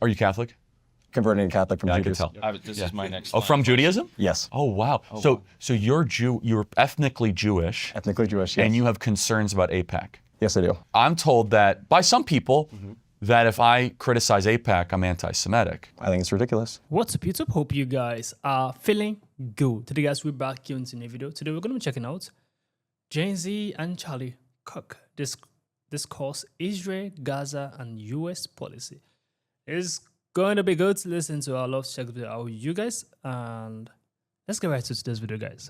Are you Catholic? Converting to Catholic from Judaism. I could tell. This is my next. Oh, from Judaism? Yes. Oh, wow. So you're you're ethnically Jewish. Ethnically Jewish, yes. And you have concerns about AIPAC. Yes, I do. I'm told that by some people that if I criticize AIPAC, I'm anti-Semitic. I think it's ridiculous. What's up, YouTube? Hope you guys are feeling good. Today, guys, we're back here in a new video. Today, we're going to be checking out Gen Z and Charlie Kirk discuss Israel, Gaza, and U.S. policy. It's going to be good to listen to. I love to check the video out with you guys. And let's get right to today's video, guys.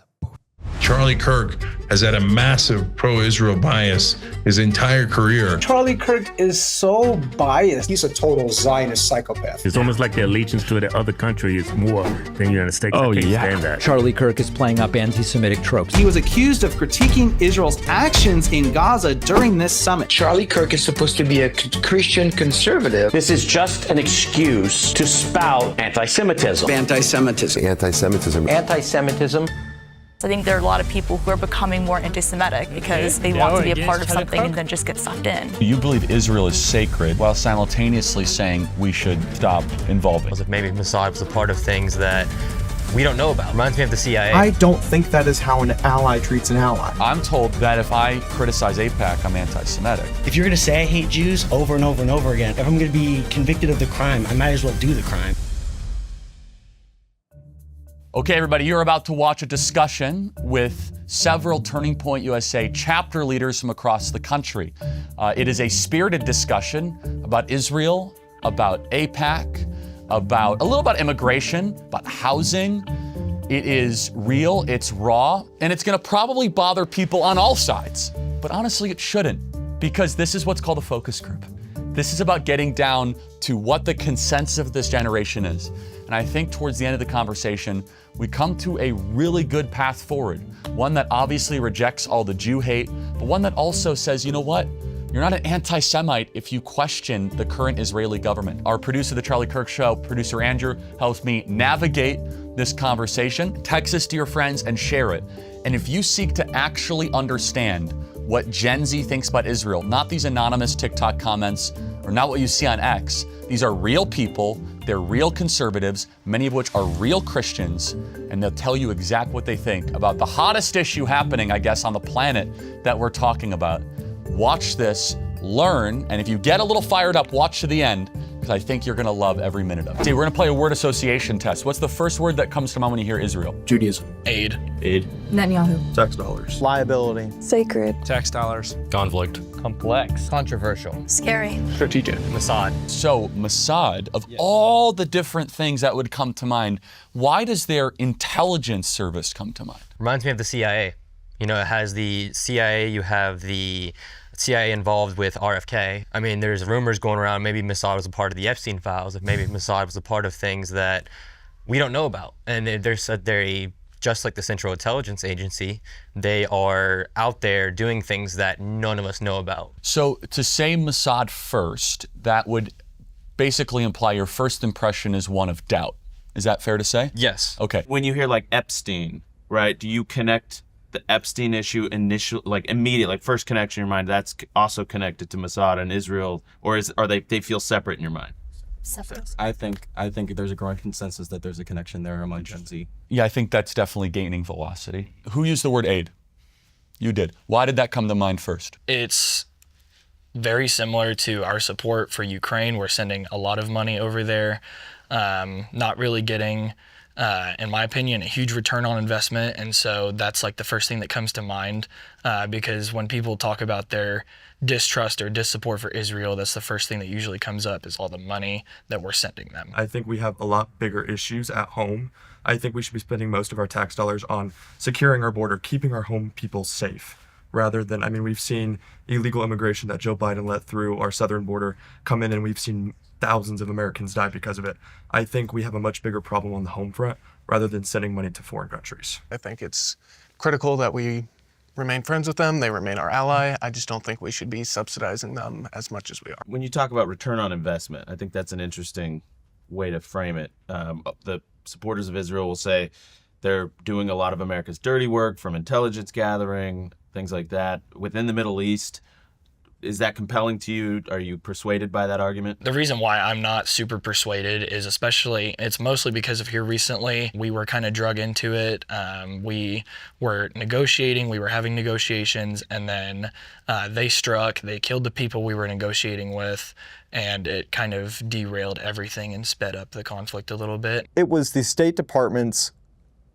Charlie Kirk has had a massive pro-Israel bias his entire career. Charlie Kirk is so biased. He's a total Zionist psychopath. It's almost like the allegiance to the other country is more than the United States. Oh, I can't yeah. stand that. Charlie Kirk is playing up anti-Semitic tropes. He was accused of critiquing Israel's actions in Gaza during this summit. Charlie Kirk is supposed to be a Christian conservative. This is just an excuse to spout anti-Semitism. Anti-Semitism. Anti-Semitism. Anti-Semitism. I think there are a lot of people who are becoming more anti-Semitic because they want to be a part of something and then just get sucked in. You believe Israel is sacred while simultaneously saying we should stop involving. As if maybe Mossad was a part of things that we don't know about. Reminds me of the CIA. I don't think that is how an ally treats an ally. I'm told that if I criticize AIPAC, I'm anti-Semitic. If you're going to say I hate Jews over and over and over again, if I'm going to be convicted of the crime, I might as well do the crime. Okay, everybody, you're about to watch a discussion with several Turning Point USA chapter leaders from across the country. It is a spirited discussion about Israel, about AIPAC, about a little about immigration, about housing. It is real, it's raw, and it's gonna probably bother people on all sides. But honestly, it shouldn't, because this is what's called a focus group. This is about getting down to what the consensus of this generation is. And I think towards the end of the conversation, we come to a really good path forward. One that obviously rejects all the Jew hate, but one that also says, you know what? You're not an anti-Semite if you question the current Israeli government. Our producer, The Charlie Kirk Show, producer Andrew, helps me navigate this conversation. Text this to your friends and share it. And if you seek to actually understand what Gen Z thinks about Israel, not these anonymous TikTok comments or not what you see on X, these are real people, they're real conservatives, many of which are real Christians, and they'll tell you exactly what they think about the hottest issue happening, I guess, on the planet that we're talking about. Watch this, learn, and if you get a little fired up, watch to the end, because I think you're gonna love every minute of it. See, we're gonna play a word association test. What's the first word that comes to mind when you hear Israel? Judaism. Aid. Netanyahu. Tax dollars. Liability. Sacred. Tax dollars. Conflict. Complex. Controversial. Scary. Strategic. Mossad. So Mossad, of all the different things that would come to mind, why does their intelligence service come to mind? Reminds me of the CIA. You know, it has the CIA, you have the CIA involved with RFK. I mean, there's rumors going around, maybe Mossad was a part of the Epstein files, if maybe Mossad was a part of things that we don't know about. And they're just like the Central Intelligence Agency, they are out there doing things that none of us know about. So to say Mossad first, that would basically imply your first impression is one of doubt. Is that fair to say? Yes. Okay. When you hear like Epstein, right, do you connect the Epstein issue immediate, like first connection in your mind, that's also connected to Mossad and Israel, or are they feel separate in your mind? Separate. I think there's a growing consensus that there's a connection there among Gen Z. Yeah, I think that's definitely gaining velocity. Who used the word aid? You did. Why did that come to mind first? It's very similar to our support for Ukraine. We're sending a lot of money over there, not really getting, in my opinion, a huge return on investment. And so that's like the first thing that comes to mind, because when people talk about their distrust or dissupport for Israel, that's the first thing that usually comes up is all the money that we're sending them. I think we have a lot bigger issues at home. I think we should be spending most of our tax dollars on securing our border, keeping our home people safe, rather than, I mean, we've seen illegal immigration that Joe Biden let through our southern border come in, and we've seen thousands of Americans die because of it. I think we have a much bigger problem on the home front rather than sending money to foreign countries. I think it's critical that we remain friends with them, they remain our ally. I just don't think we should be subsidizing them as much as we are. When you talk about return on investment, I think that's an interesting way to frame it. The supporters of Israel will say they're doing a lot of America's dirty work, from intelligence gathering, things like that. Within the Middle East, is that compelling to you? Are you persuaded by that argument? The reason why I'm not super persuaded is it's mostly because of here recently. We were kind of drug into it. We were negotiating, we were having negotiations, and then they killed the people we were negotiating with, and it kind of derailed everything and sped up the conflict a little bit. It was the State Department's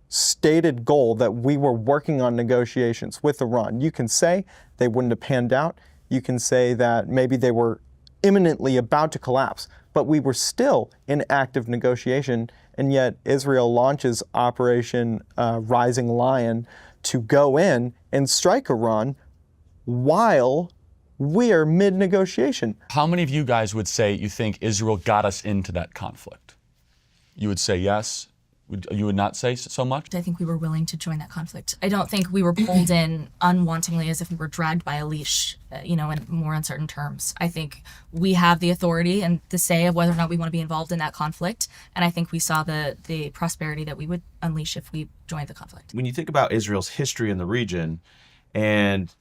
stated goal that we were working on negotiations with Iran. You can say they wouldn't have panned out. You can say that maybe they were imminently about to collapse, but we were still in active negotiation, and yet Israel launches Operation Rising Lion to go in and strike Iran while we are mid-negotiation. How many of you guys would say you think Israel got us into that conflict? You would say yes? You would not say so much? I think we were willing to join that conflict. I don't think we were pulled in unwantingly as if we were dragged by a leash, in more uncertain terms. I think we have the authority and the say of whether or not we want to be involved in that conflict. And I think we saw the prosperity that we would unleash if we joined the conflict. When you think about Israel's history in the region, and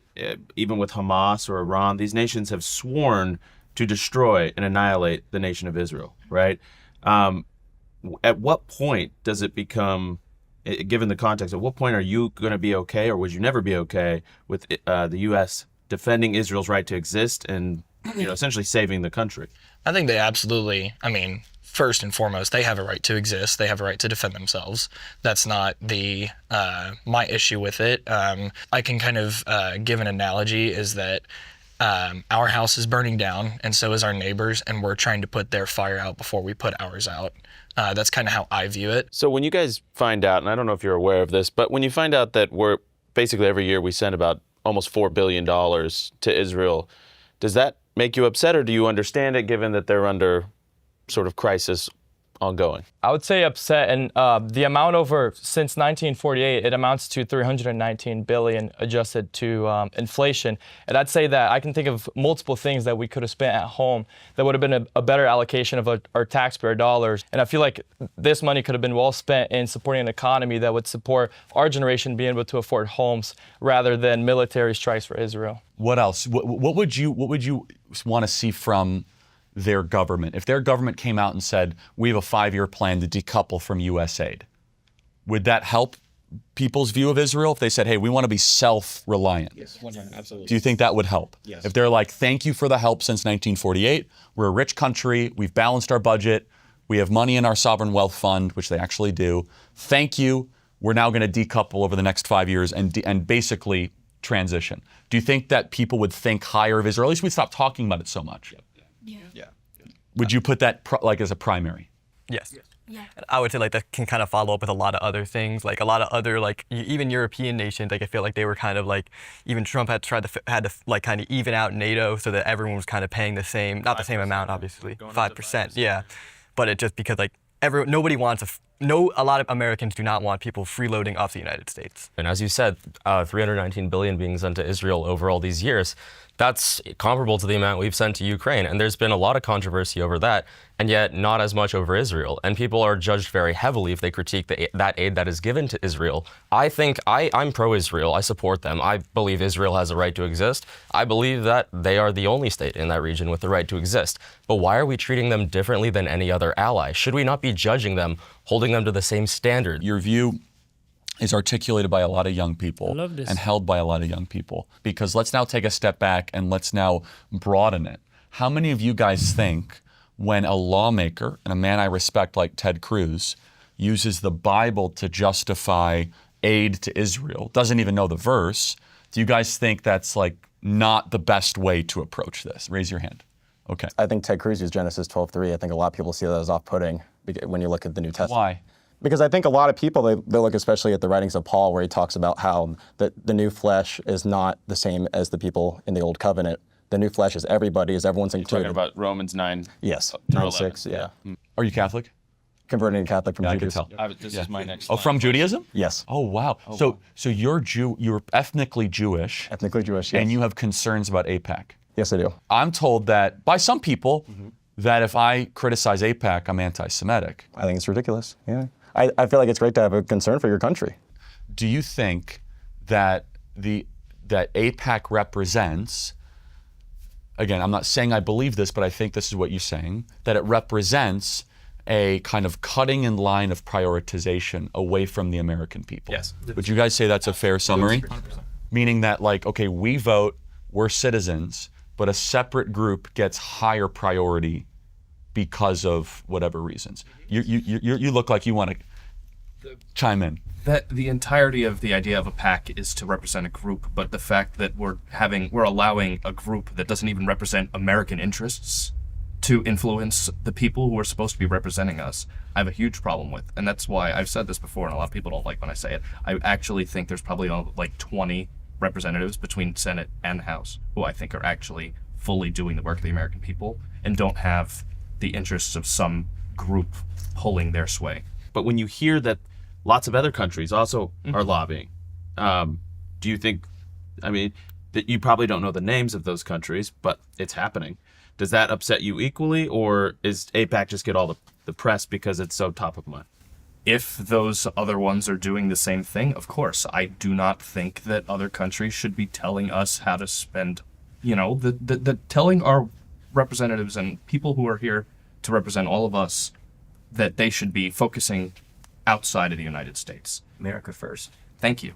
even with Hamas or Iran, these nations have sworn to destroy and annihilate the nation of Israel, right? At what point does it become, given the context, at what point are you going to be okay, or would you never be okay with the U.S. defending Israel's right to exist and essentially saving the country? I think they absolutely, first and foremost, they have a right to exist. They have a right to defend themselves. That's not my issue with it. I can kind of give an analogy is that our house is burning down, and so is our neighbors, and we're trying to put their fire out before we put ours out. That's kind of how I view it. So when you guys find out, and I don't know if you're aware of this, but when you find out that we're basically every year we send about almost $4 billion to Israel, does that make you upset, or do you understand it given that they're under sort of crisis ongoing? I would say upset, and the amount since 1948, it amounts to $319 billion adjusted to inflation. And I'd say that I can think of multiple things that we could have spent at home that would have been a better allocation of our taxpayer dollars. And I feel like this money could have been well spent in supporting an economy that would support our generation being able to afford homes rather than military strikes for Israel. What else? What would you want to see from their government? If their government came out and said, we have a 5-year plan to decouple from U.S. aid, would that help people's view of Israel? If they said, hey, we want to be self-reliant. Yes, absolutely. Do you think that would help? Yes. If they're like, thank you for the help since 1948, we're a rich country, we've balanced our budget, we have money in our sovereign wealth fund, which they actually do. Thank you. We're now going to decouple over the next 5 years and basically transition. Do you think that people would think higher of Israel? At least we stop talking about it so much. Yeah. Would you put that as a primary? Yes. Yeah. I would say that can kind of follow up with a lot of other things, like a lot of other even European nations. I feel like they were kind of even Trump had to kind of even out NATO so that everyone was kind of paying the same, not the same amount, obviously, 5%. Yeah, but it just because nobody wants a lot of Americans do not want people freeloading off the United States. And as you said, $319 billion being sent to Israel over all these years, that's comparable to the amount we've sent to Ukraine. And there's been a lot of controversy over that, and yet not as much over Israel. And people are judged very heavily if they critique that aid that is given to Israel. I think I'm pro-Israel. I support them. I believe Israel has a right to exist. I believe that they are the only state in that region with the right to exist. But why are we treating them differently than any other ally? Should we not be judging them, holding them to the same standard? Your view is articulated by a lot of young people and held by a lot of young people. Because let's now take a step back and let's now broaden it. How many of you guys think when a lawmaker, and a man I respect like Ted Cruz, uses the Bible to justify aid to Israel, doesn't even know the verse, do you guys think that's not the best way to approach this? Raise your hand. Okay. I think Ted Cruz used Genesis 12:3. I think a lot of people see that as off-putting when you look at the New Testament. Why? Because I think a lot of people, they look especially at the writings of Paul where he talks about how the new flesh is not the same as the people in the old covenant. The new flesh is everybody, everyone's included. You're talking about Romans 9? Yes, 9:6, yeah. Are you Catholic? Converting to Catholic from Judaism. I can tell. This is my next slide. Oh, from Judaism? Yes. Oh, wow. So you're you're ethnically Jewish. Ethnically Jewish, yes. And you have concerns about AIPAC. Yes, I do. I'm told that by some people that if I criticize AIPAC, I'm anti-Semitic. I think it's ridiculous, yeah. I feel like it's great to have a concern for your country. Do you think that that AIPAC represents again, I'm not saying I believe this, but I think this is what you're saying, that it represents a kind of cutting in line of prioritization away from the American people. Yes. Would you guys say that's a fair summary? 100%. Meaning that, like, okay, we vote, we're citizens, but a separate group gets higher priority because of whatever reasons. You look like you want to chime in. That the entirety of the idea of a PAC is to represent a group, but the fact that we're allowing a group that doesn't even represent American interests to influence the people who are supposed to be representing us, I have a huge problem with. And that's why I've said this before, and a lot of people don't like when I say it. I actually think there's probably like 20 representatives between Senate and House who I think are actually fully doing the work of the American people and don't have the interests of some group pulling their sway. But when you hear that lots of other countries also are lobbying, do you think, I mean, that you probably don't know the names of those countries, but it's happening. Does that upset you equally, or is AIPAC just get all the press because it's so top of mind? If those other ones are doing the same thing, of course. I do not think that other countries should be telling us how to spend, telling our representatives and people who are here to represent all of us that they should be focusing outside of the United States. America first. Thank you.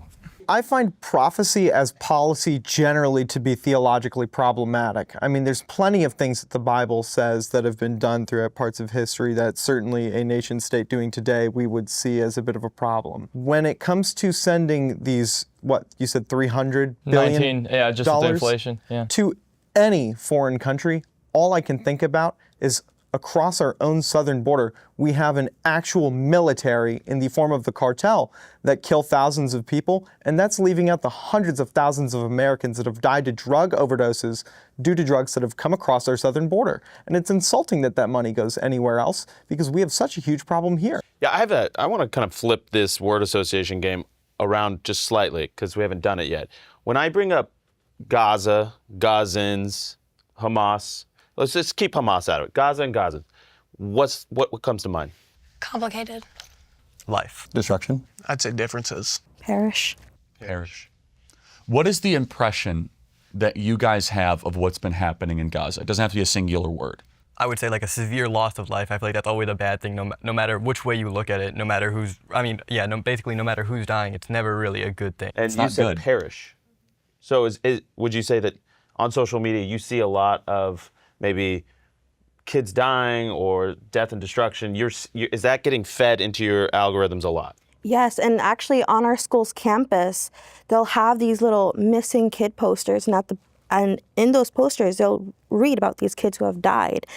I find prophecy as policy generally to be theologically problematic. I mean, there's plenty of things that the Bible says that have been done throughout parts of history that certainly a nation state doing today we would see as a bit of a problem. When it comes to sending these, what you said, $300 billion 19, yeah, just with inflation, yeah, to any foreign country, all I can think about is across our own southern border, we have an actual military in the form of the cartel that kill thousands of people, and that's leaving out the hundreds of thousands of Americans that have died to drug overdoses due to drugs that have come across our southern border. And it's insulting that that money goes anywhere else because we have such a huge problem here. Yeah, I want to kind of flip this word association game around just slightly because we haven't done it yet. When I bring up Gaza, Gazans, Hamas, let's just keep Hamas out of it. Gaza and Gaza. What comes to mind? Complicated. Life. Destruction. I'd say differences. Perish. What is the impression that you guys have of what's been happening in Gaza? It doesn't have to be a singular word. I would say like a severe loss of life. I feel like that's always a bad thing, no matter which way you look at it, no matter who's, basically no matter who's dying, it's never really a good thing. And it's you not said good. Perish. So would you say that on social media you see a lot of maybe kids dying or death and destruction? Is that getting fed into your algorithms a lot? Yes, and actually on our school's campus, they'll have these little missing kid posters, and in those posters, they'll read about these kids who have died.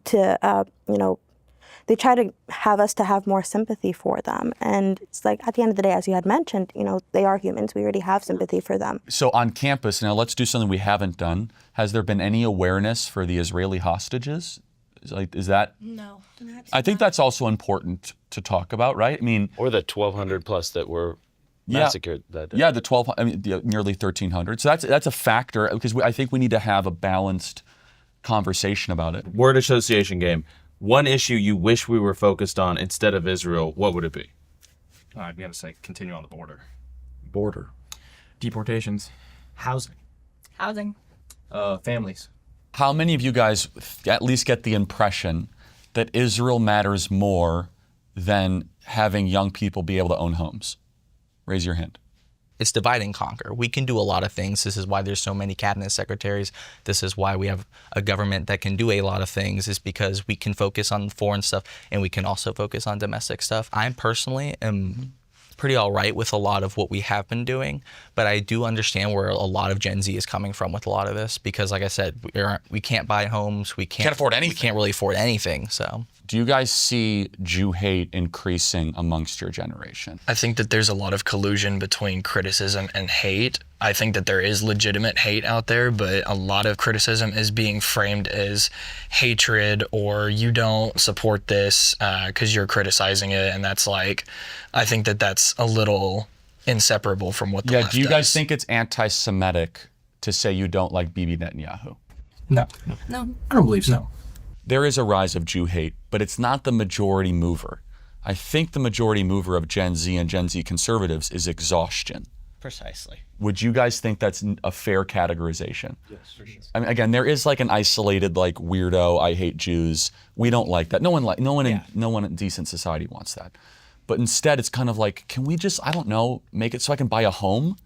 They try to have us to have more sympathy for them. And it's like, at the end of the day, as you had mentioned, they are humans. We already have sympathy for them. So on campus, now let's do something we haven't done. Has there been any awareness for the Israeli hostages? Is that? No. I think that's also important to talk about, right? I mean, or the 1,200 plus that were massacred that day. Yeah, nearly 1,300. So that's a factor because I think we need to have a balanced conversation about it. Word association game. One issue you wish we were focused on instead of Israel, what would it be? I've got to say, continue on the border. Border. Deportations. Housing. Families. How many of you guys at least get the impression that Israel matters more than having young people be able to own homes? Raise your hand. It's divide and conquer. We can do a lot of things. This is why there's so many cabinet secretaries. This is why we have a government that can do a lot of things, is because we can focus on foreign stuff and we can also focus on domestic stuff. I personally am pretty all right with a lot of what we have been doing, but I do understand where a lot of Gen Z is coming from with a lot of this because, like I said, we can't buy homes. We can't afford anything. We can't really afford anything, so. Do you guys see Jew hate increasing amongst your generation? I think that there's a lot of collusion between criticism and hate. I think that there is legitimate hate out there, but a lot of criticism is being framed as hatred, or you don't support this because you're criticizing it, and that's like, I think that that's a little inseparable from what the left do you guys does. think it's anti-Semitic to say you don't like Bibi Netanyahu? No. I don't believe so. There is a rise of Jew hate, but it's not the majority mover. I think the majority mover of Gen Z and Gen Z conservatives is exhaustion. Precisely. Would you guys think that's a fair categorization? Yes, for sure. I mean, again, there is like an isolated like weirdo. I hate Jews. We don't like that. No one in decent society wants that. But instead, it's kind of like, can we just, I don't know, make it so I can buy a home,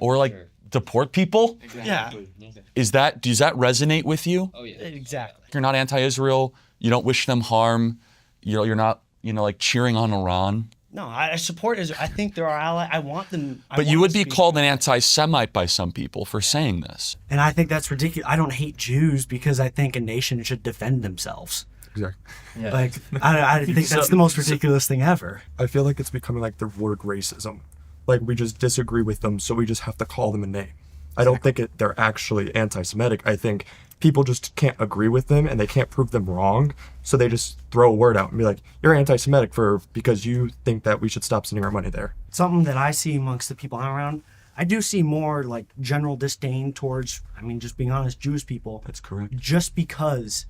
or like deport people? Exactly. Does that resonate with you? Oh yeah. Exactly. You're not anti-Israel. You don't wish them harm. You're not like cheering on Iran. No, I support Israel. I think they're our ally. I want them. But you would be called an anti-Semite by some people for saying this. And I think that's ridiculous. I don't hate Jews because I think a nation should defend themselves. Exactly. Yeah. Like, I think that's the most ridiculous thing ever. I feel like it's becoming like the word racism. Like, we just disagree with them, so we just have to call them a name. I don't think they're actually anti-Semitic. I think people just can't agree with them and they can't prove them wrong, so they just throw a word out and be like, you're anti-Semitic because you think that we should stop sending our money there. Something that I see amongst the people I'm around, I do see more like general disdain towards, I mean, just being honest, Jewish people. That's correct. Just because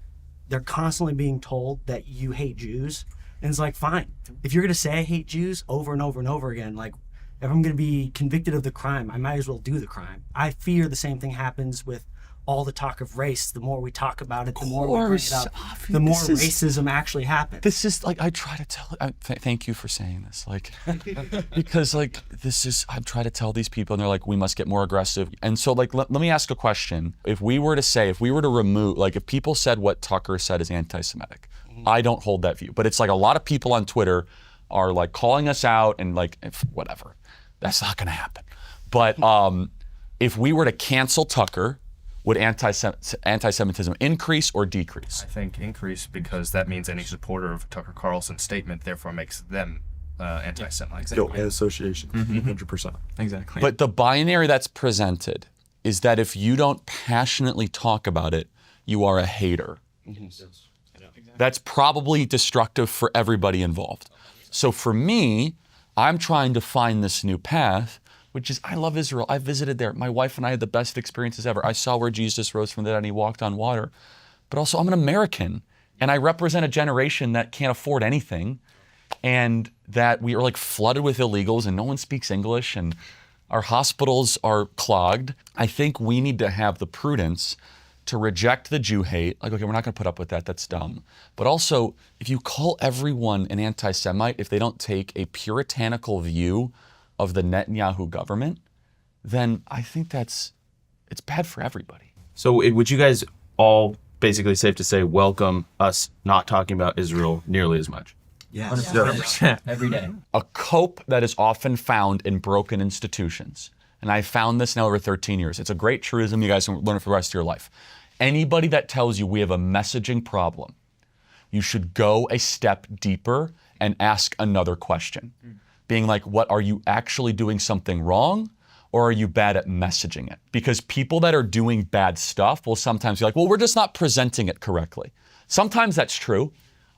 they're constantly being told that you hate Jews. And it's like, fine. If you're going to say I hate Jews over and over and over again, like, if I'm going to be convicted of the crime, I might as well do the crime. I fear the same thing happens with all the talk of race. The more we talk about it, the more we bring it up, the more racism actually happens. This is like, I try to tell, thank you for saying this. Like, because like, I try to tell these people and they're like, we must get more aggressive. And so like, let me ask a question. If we were to remove, like if people said what Tucker said is anti-Semitic, I don't hold that view. But it's like a lot of people on Twitter are like calling us out and like, whatever. That's not gonna happen. But if we were to cancel Tucker, would anti-Semitism increase or decrease? I think increase, because that means any supporter of Tucker Carlson's statement therefore makes them anti-Semites. Guilt and association, 100%. Exactly. But the binary that's presented is that if you don't passionately talk about it, you are a hater. That's probably destructive for everybody involved. So for me, I'm trying to find this new path, which is, I love Israel. I visited there. My wife and I had the best experiences ever. I saw where Jesus rose from the dead and he walked on water. But also, I'm an American, and I represent a generation that can't afford anything, and that we are like flooded with illegals, and no one speaks English, and our hospitals are clogged. I think we need to have the prudence to reject the Jew hate. Like, okay, we're not going to put up with that. That's dumb. But also, if you call everyone an anti-Semite, if they don't take a puritanical view of the Netanyahu government, then I think it's bad for everybody. So would you guys all basically safe to say welcome us not talking about Israel nearly as much? Yes. 100%. Every day. A cope that is often found in broken institutions. And I found this now over 13 years. It's a great truism. You guys can learn it for the rest of your life. Anybody that tells you we have a messaging problem, you should go a step deeper and ask another question. Being like, what, are you actually doing something wrong, or are you bad at messaging it? Because people that are doing bad stuff will sometimes be like, well, we're just not presenting it correctly. Sometimes that's true,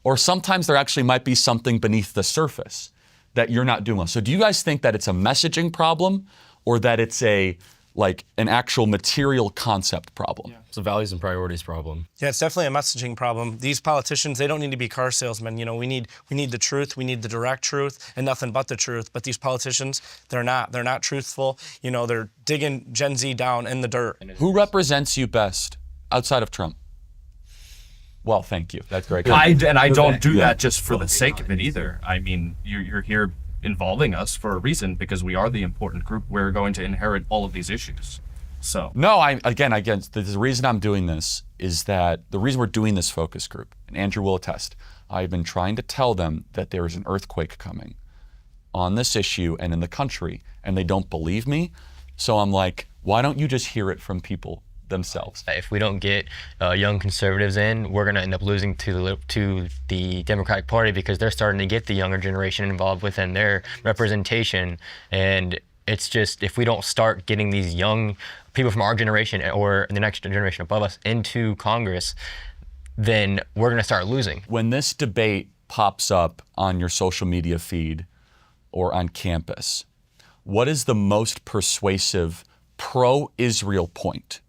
or sometimes there actually might be something beneath the surface that you're not doing well. So do you guys think that it's a messaging problem, or that it's an actual material concept problem? It's a values and priorities problem. Yeah, it's definitely a messaging problem. These politicians, they don't need to be car salesmen. You know, we need the truth, we need the direct truth, and nothing but the truth. But these politicians, they're not truthful. You know, they're digging Gen Z down in the dirt. Who represents you best outside of Trump? Well, thank you. That's great. I don't do that just for the sake of it either. I mean, you're here involving us for a reason, because we are the important group. We're going to inherit all of these issues. So no, again, the reason I'm doing this is that the reason we're doing this focus group, and Andrew will attest, I've been trying to tell them that there is an earthquake coming on this issue and in the country, and they don't believe me. So I'm like, why don't you just hear it from people themselves? If we don't get young conservatives in, we're going to end up losing to the Democratic Party, because they're starting to get the younger generation involved within their representation. And it's just, if we don't start getting these young people from our generation or the next generation above us into Congress, then we're going to start losing. When this debate pops up on your social media feed or on campus, what is the most persuasive pro-Israel point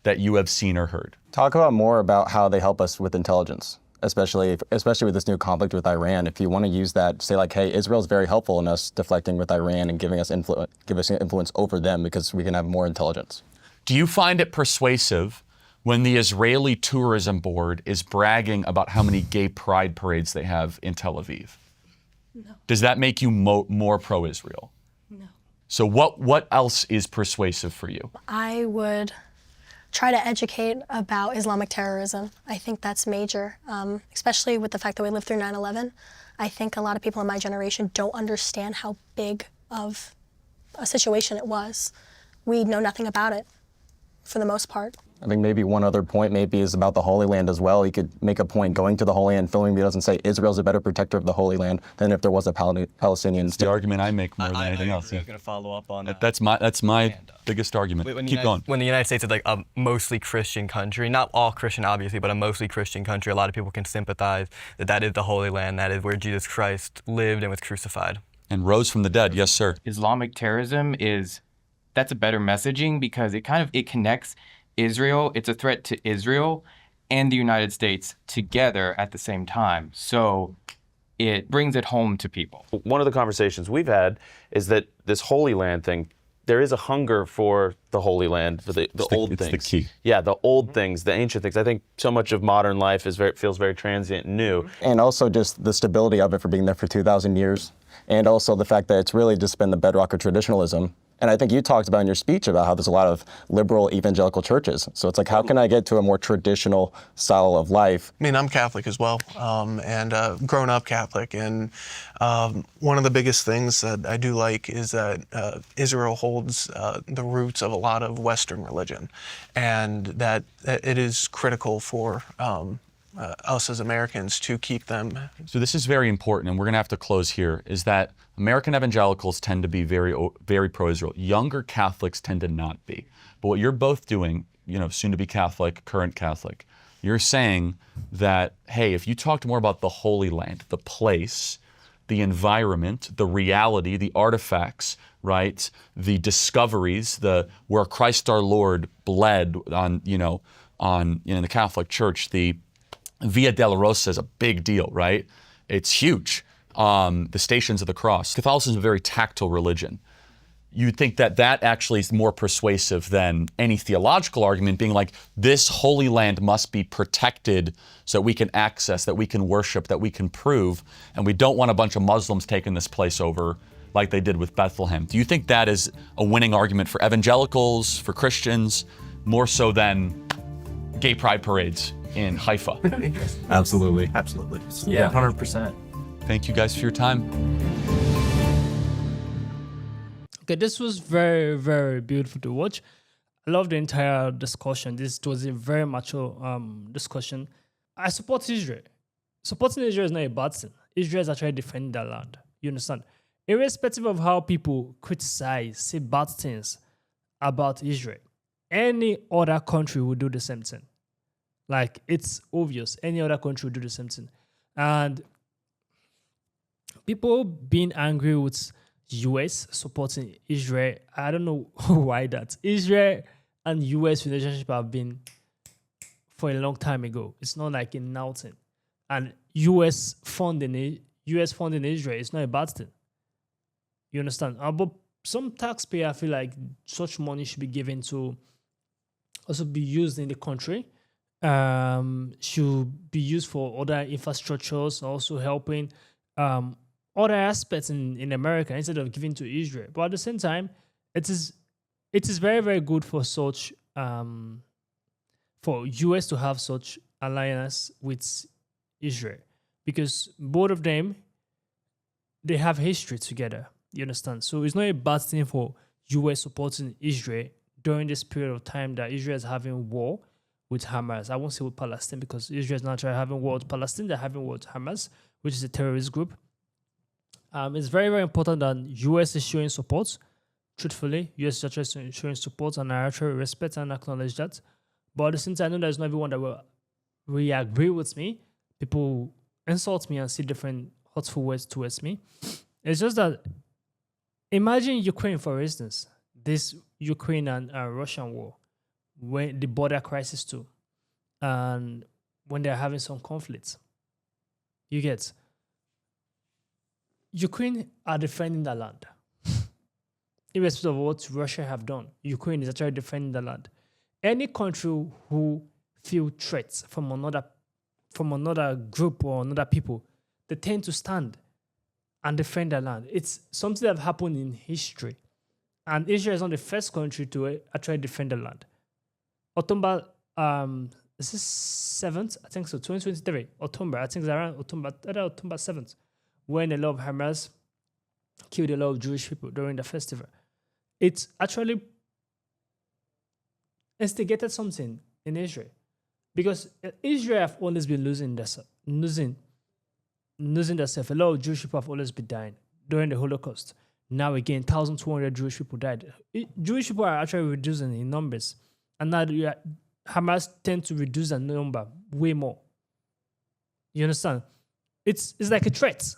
that you have seen or heard? Talk about more about how they help us with intelligence. especially with this new conflict with Iran. If you want to use that, say like, hey, Israel's very helpful in us deflecting with Iran and giving us influence over them because we can have more intelligence. Do you find it persuasive when the Israeli Tourism Board is bragging about how many gay pride parades they have in Tel Aviv? No. Does that make you more pro-Israel? No. So what else is persuasive for you? I would try to educate about Islamic terrorism. I think that's major, especially with the fact that we lived through 9/11. I think a lot of people in my generation don't understand how big of a situation it was. We know nothing about it, for the most part. I think maybe one other point maybe is about the Holy Land as well. You could make a point going to the Holy Land, filming it doesn't say Israel's a better protector of the Holy Land than if there was a Palestinian. It's the argument I make more than anything else. I was going to follow up on that. That's my biggest argument. Keep going. When the United States is like a mostly Christian country, not all Christian obviously, but a mostly Christian country, a lot of people can sympathize that that is the Holy Land, that is where Jesus Christ lived and was crucified. And rose from the dead, yes sir. Islamic terrorism that's a better messaging because it connects Israel, it's a threat to Israel and the United States together at the same time. So it brings it home to people. One of the conversations we've had is that this Holy Land thing, there is a hunger for the Holy Land, for the old things. It's the key. Yeah, the old things, the ancient things. I think so much of modern life feels very transient and new. And also just the stability of it for being there for 2,000 years. And also the fact that it's really just been the bedrock of traditionalism. And I think you talked about in your speech about how there's a lot of liberal evangelical churches. So it's like, how can I get to a more traditional style of life? I mean, I'm Catholic as well, and grown up Catholic. And one of the biggest things that I do like is that Israel holds the roots of a lot of Western religion, and that it is critical for us as Americans to keep them. So this is very important, and we're going to have to close here, is that American evangelicals tend to be very pro-Israel. Younger Catholics tend to not be. But what you're both doing, soon to be Catholic, current Catholic, you're saying that, hey, if you talked more about the Holy Land, the place, the environment, the reality, the artifacts, right, the discoveries, where Christ our Lord bled in the Catholic Church, the Via Dolorosa is a big deal, right? It's huge. The Stations of the Cross. Catholicism is a very tactile religion. You'd think that actually is more persuasive than any theological argument being like, this Holy Land must be protected so that we can access, that we can worship, that we can prove, and we don't want a bunch of Muslims taking this place over like they did with Bethlehem. Do you think that is a winning argument for evangelicals, for Christians, more so than gay pride parades in Haifa? Absolutely. Yeah, 100%. Thank you guys for your time. Okay, this was very, very beautiful to watch. I love the entire discussion. This was a very mature discussion. I support Israel. Supporting Israel is not a bad thing. Israel is actually defending their land. You understand? Irrespective of how people criticize, say bad things about Israel, any other country will do the same thing. Like, it's obvious. Any other country will do the same thing. And people being angry with US supporting Israel, I don't know why that. Israel and US relationship have been for a long time ago. It's not like a now thing. And US funding Israel is not a bad thing. You understand? But some taxpayer feel like such money should be given to also be used in the country. Should be used for other infrastructures, also helping other aspects in America instead of giving to Israel. But at the same time, it is very, very good for such for US to have such alliance with Israel, because both of them, they have history together. You understand? So it's not a bad thing for US supporting Israel during this period of time that Israel is having war with Hamas. I won't say with Palestine, because Israel is not having war with Palestine. They're having war with Hamas, which is a terrorist group. It's very, very important that US is showing support. Truthfully, US is actually showing support, and I actually respect and acknowledge that. But at the same time, I know there's not everyone that will really agree with me. People insult me and see different hurtful words towards me. It's just that, imagine Ukraine, for instance, this Ukraine and Russian war, when the border crisis too, and when they're having some conflicts. You get. Ukraine are defending the land. Irrespective of what Russia have done, Ukraine is actually defending the land. Any country who feel threats from another group or another people, they tend to stand and defend their land. It's something that have happened in history. And Israel is not the first country to actually defend the land. October, is this 7th? I think so, 2023. October, I think it's around October 7th, when a lot of Hamas killed a lot of Jewish people during the festival. It's actually instigated something in Israel. Because Israel have always been losing themselves. A lot of Jewish people have always been dying during the Holocaust. Now again, 1,200 Jewish people died. Jewish people are actually reducing in numbers. And now Hamas tend to reduce the number way more. You understand? It's like a threat.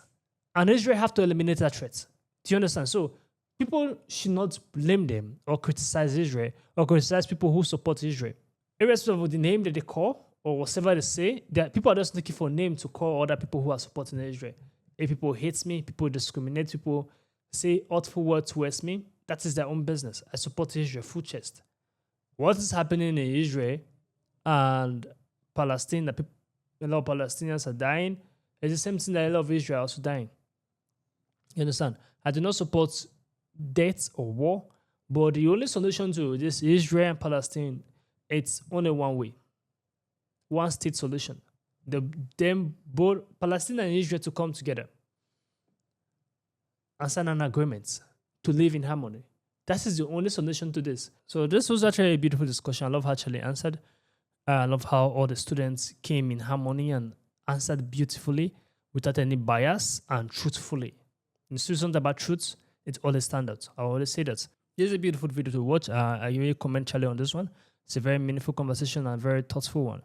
And Israel have to eliminate that threat. Do you understand? So people should not blame them or criticize Israel or criticize people who support Israel. Irrespective of the name that they call or whatever they say, that people are just looking for a name to call other people who are supporting Israel. If people hate me, people discriminate, people say hurtful words towards me, that is their own business. I support Israel full chest. What is happening in Israel and Palestine, that a lot of Palestinians are dying, is the same thing that a lot of Israel are also dying. You understand? I do not support death or war, but the only solution to this Israel and Palestine, it's only one way. One state solution. Them both Palestine and Israel to come together and sign an agreement to live in harmony. That is the only solution to this. So this was actually a beautiful discussion. I love how Charlie answered. I love how all the students came in harmony and answered beautifully without any bias and truthfully. In students about truth, it's always stand out. I always say that. This is a beautiful video to watch. I really commend Charlie on this one. It's a very meaningful conversation and very thoughtful one.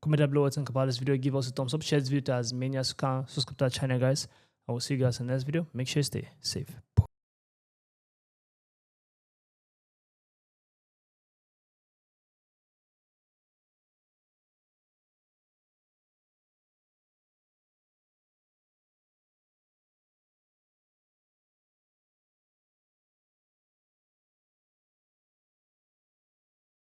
Comment down below what you think about this video. Give us a thumbs up. Share this video to as many as you can. Subscribe to our channel, guys. I will see you guys in the next video. Make sure you stay safe.